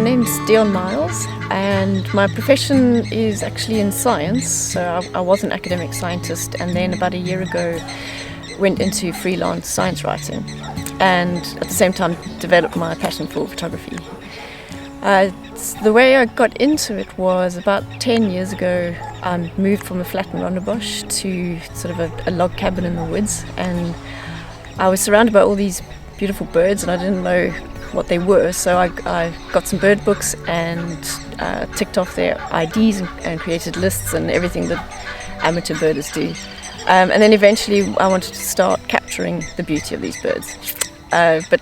name's Dionne Miles, and my profession is actually in science. So I was an academic scientist, and then about a year ago went into freelance science writing, and at the same time developed my passion for photography. The way I got into it was about 10 years ago. I moved from a flat in Rondesbosh to sort of a log cabin in the woods, and I was surrounded by all these beautiful birds, and I didn't know what they were, so I got some bird books and ticked off their IDs and created lists and everything that amateur birders do. And then eventually I wanted to start capturing the beauty of these birds. But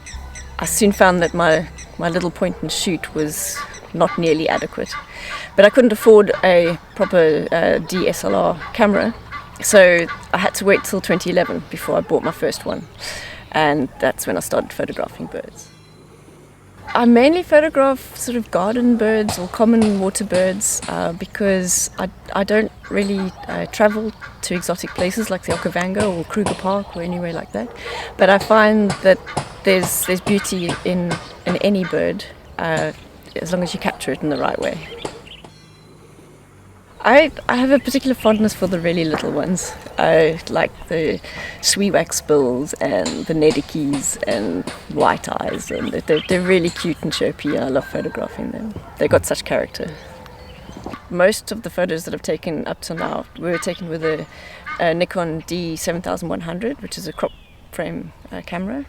I soon found that my little point and shoot was not nearly adequate. But I couldn't afford a proper DSLR camera, so I had to wait till 2011 before I bought my first one. And that's when I started photographing birds. I mainly photograph sort of garden birds or common water birds because I don't really travel to exotic places like the Okavango or Kruger Park or anywhere like that. But I find that there's beauty in any bird as long as you capture it in the right way. I have a particular fondness for the really little ones. I like the sweewax-bills and the nedikis and white eyes, and they're really cute and chirpy, and I love photographing them. They've got such character. Most of the photos that I've taken up to now were taken with a Nikon D7100, which is a crop frame camera,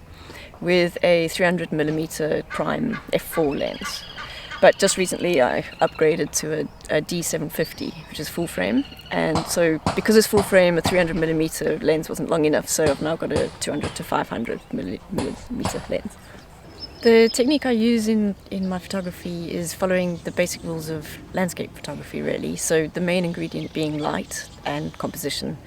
with a 300mm prime f4 lens. But just recently I upgraded to a D750, which is full frame. And so because it's full frame, a 300mm lens wasn't long enough, so I've now got a 200 to 500mm lens. The technique I use in my photography is following the basic rules of landscape photography, really. So the main ingredient being light and composition.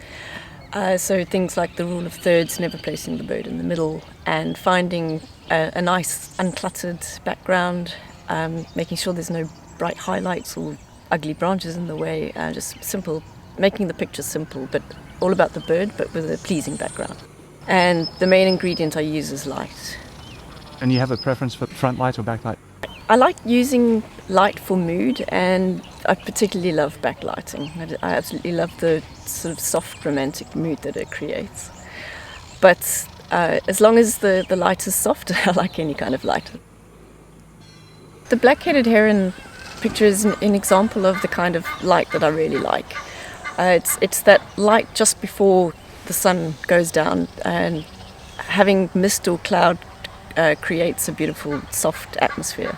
So things like the rule of thirds, never placing the bird in the middle, and finding a nice uncluttered background, making sure there's no bright highlights or ugly branches in the way, just simple, making the picture simple, but all about the bird, but with a pleasing background. And the main ingredient I use is light. And you have a preference for front light or back light? I like using light for mood, and I particularly love backlighting. I absolutely love the sort of soft romantic mood that it creates. But as long as the light is soft, I like any kind of light. The black-headed heron picture is an example of the kind of light that I really like. It's that light just before the sun goes down, and having mist or cloud creates a beautiful soft atmosphere.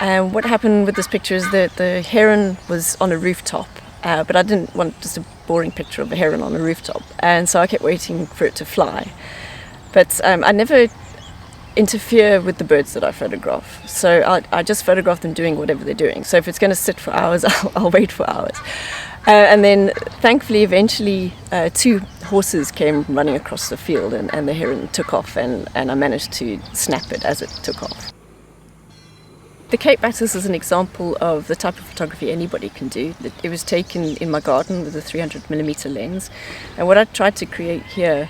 And what happened with this picture is that the heron was on a rooftop, but I didn't want just a boring picture of a heron on a rooftop, and so I kept waiting for it to fly. But I never interfere with the birds that I photograph. So I just photograph them doing whatever they're doing. So if it's going to sit for hours, I'll wait for hours. And then thankfully eventually 2 horses came running across the field, and the heron took off, and I managed to snap it as it took off. The Cape Atlas is an example of the type of photography anybody can do. It was taken in my garden with a 300mm lens, and what I tried to create here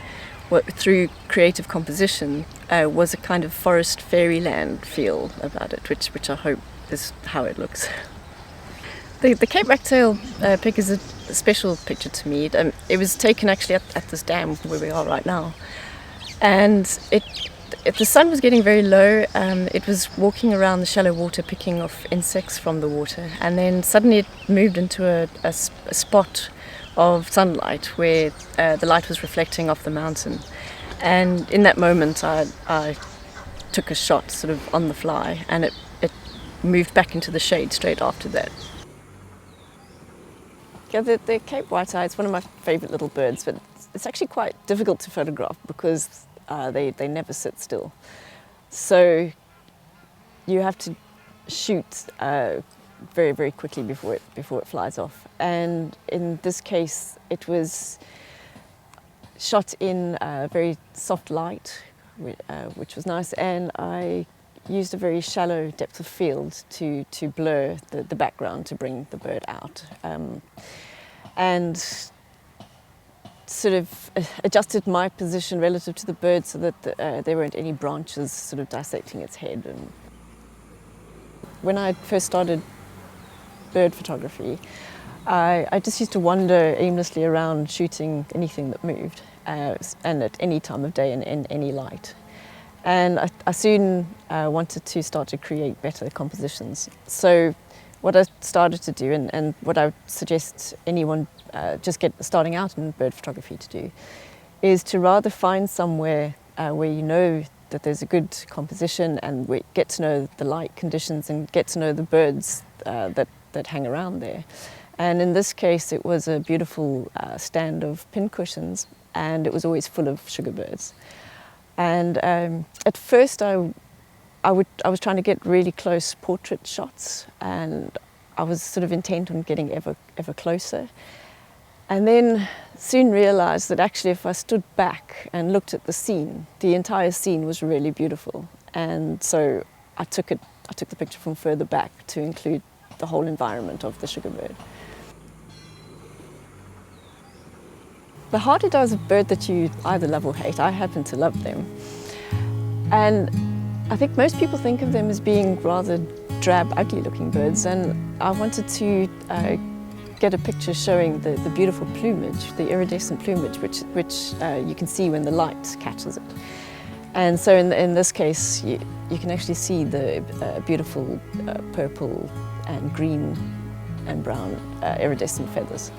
through creative composition was a kind of forest fairyland feel about it, which I hope is how it looks. The Cape Racktail pic is a special picture to me. It was taken actually at this dam where we are right now, and the sun was getting very low. It was walking around the shallow water picking off insects from the water, and then suddenly it moved into a spot of sunlight where the light was reflecting off the mountain, and in that moment I took a shot sort of on the fly, and it moved back into the shade straight after that. Yeah, the Cape White-eye is one of my favourite little birds, but it's actually quite difficult to photograph because they never sit still. So you have to shoot very, very quickly before it flies off. And in this case, it was shot in very soft light, which was nice, and I used a very shallow depth of field to blur the background to bring the bird out. And sort of adjusted my position relative to the bird so that there weren't any branches sort of dissecting its head. When I first started bird photography, I just used to wander aimlessly around shooting anything that moved, and at any time of day and in any light. And I soon wanted to start to create better compositions. So what I started to do, and what I would suggest anyone just starting out in bird photography to do, is to rather find somewhere where you know that there's a good composition, and we get to know the light conditions and get to know the birds that hang around there. And in this case, it was a beautiful stand of pincushions, and it was always full of sugarbirds. And at first, I was trying to get really close portrait shots, and I was sort of intent on getting ever closer. And then soon realized that actually if I stood back and looked at the scene, the entire scene was really beautiful. And so I took the picture from further back to include the whole environment of the sugarbird. The hardido is a bird that you either love or hate. I happen to love them. And I think most people think of them as being rather drab, ugly-looking birds, and I wanted to get a picture showing the beautiful plumage, the iridescent plumage, which you can see when the light catches it. And so in this case, you can actually see the beautiful purple and green and brown iridescent feathers.